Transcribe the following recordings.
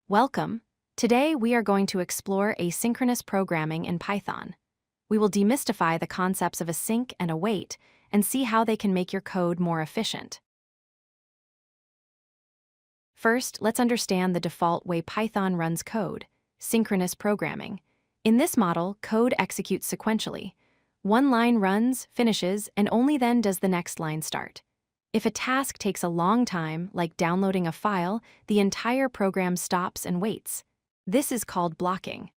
Welcome. Today we are going to explore asynchronous programming in Python. We will demystify the concepts of async and await and see how they can make your code more efficient. First, let's understand the default way Python runs code, synchronous programming. In this model, code executes sequentially. One line runs, finishes, and only then does the next line start. If a task takes a long time, like downloading a file, the entire program stops and waits. This is called blocking.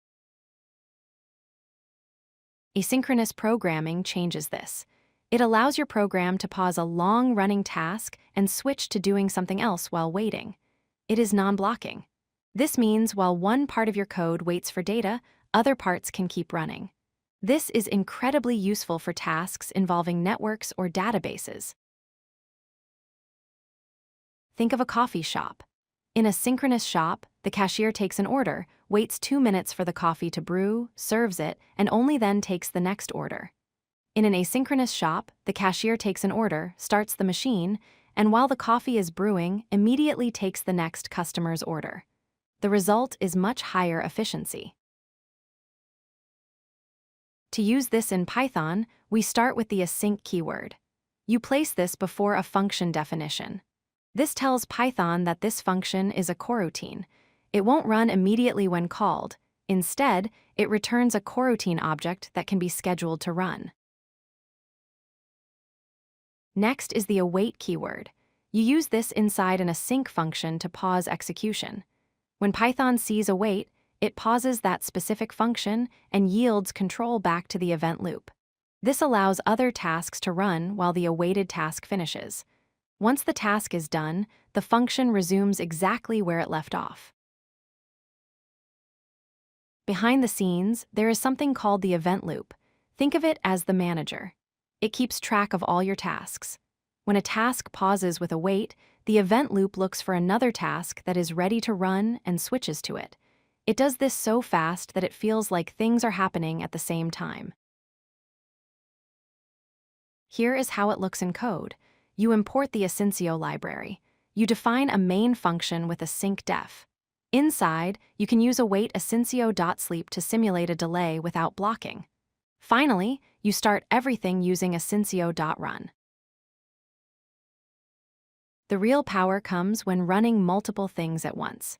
Asynchronous programming changes this. It allows your program to pause a long-running task and switch to doing something else while waiting. It is non-blocking. This means while one part of your code waits for data, other parts can keep running. This is incredibly useful for tasks involving networks or databases. Think of a coffee shop. In a synchronous shop, the cashier takes an order, waits 2 minutes for the coffee to brew, serves it, and only then takes the next order. In an asynchronous shop, the cashier takes an order, starts the machine, and while the coffee is brewing, immediately takes the next customer's order. The result is much higher efficiency. To use this in Python, we start with the async keyword. You place this before a function definition. This tells Python that this function is a coroutine. It won't run immediately when called. Instead, it returns a coroutine object that can be scheduled to run. Next is the await keyword. You use this inside an async function to pause execution. When Python sees await, it pauses that specific function and yields control back to the event loop. This allows other tasks to run while the awaited task finishes. Once the task is done, the function resumes exactly where it left off. Behind the scenes, there is something called the event loop. Think of it as the manager. It keeps track of all your tasks. When a task pauses with await, the event loop looks for another task that is ready to run and switches to it. It does this so fast that it feels like things are happening at the same time. Here is how it looks in code. You import the asyncio library. You define a main function with asyncdef. Inside, you can use await asyncio.sleep to simulate a delay without blocking. Finally, you start everything using asyncio.run. The real power comes when running multiple things at once.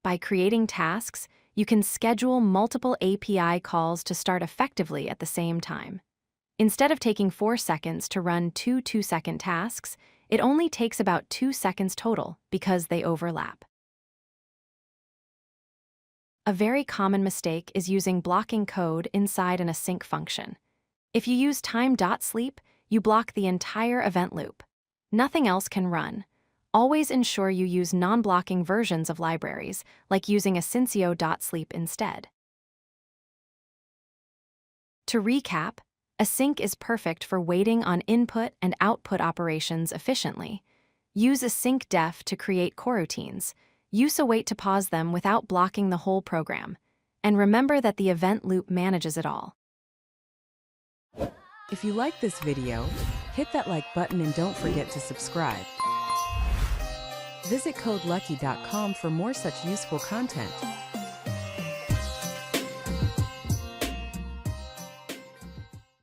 By creating tasks, you can schedule multiple API calls to start effectively at the same time. Instead of taking 4 seconds to run two 2-second tasks, it only takes about 2 seconds total because they overlap. A very common mistake is using blocking code inside an async function. If you use time.sleep, you block the entire event loop. Nothing else can run. Always ensure you use non-blocking versions of libraries, like using asyncio.sleep instead. To recap, async is perfect for waiting on input and output operations efficiently. Use asyncdef to create coroutines. Use await to pause them without blocking the whole program. And remember that the event loop manages it all. If you like this video, hit that like button and don't forget to subscribe. Visit codelucky.com for more such useful content.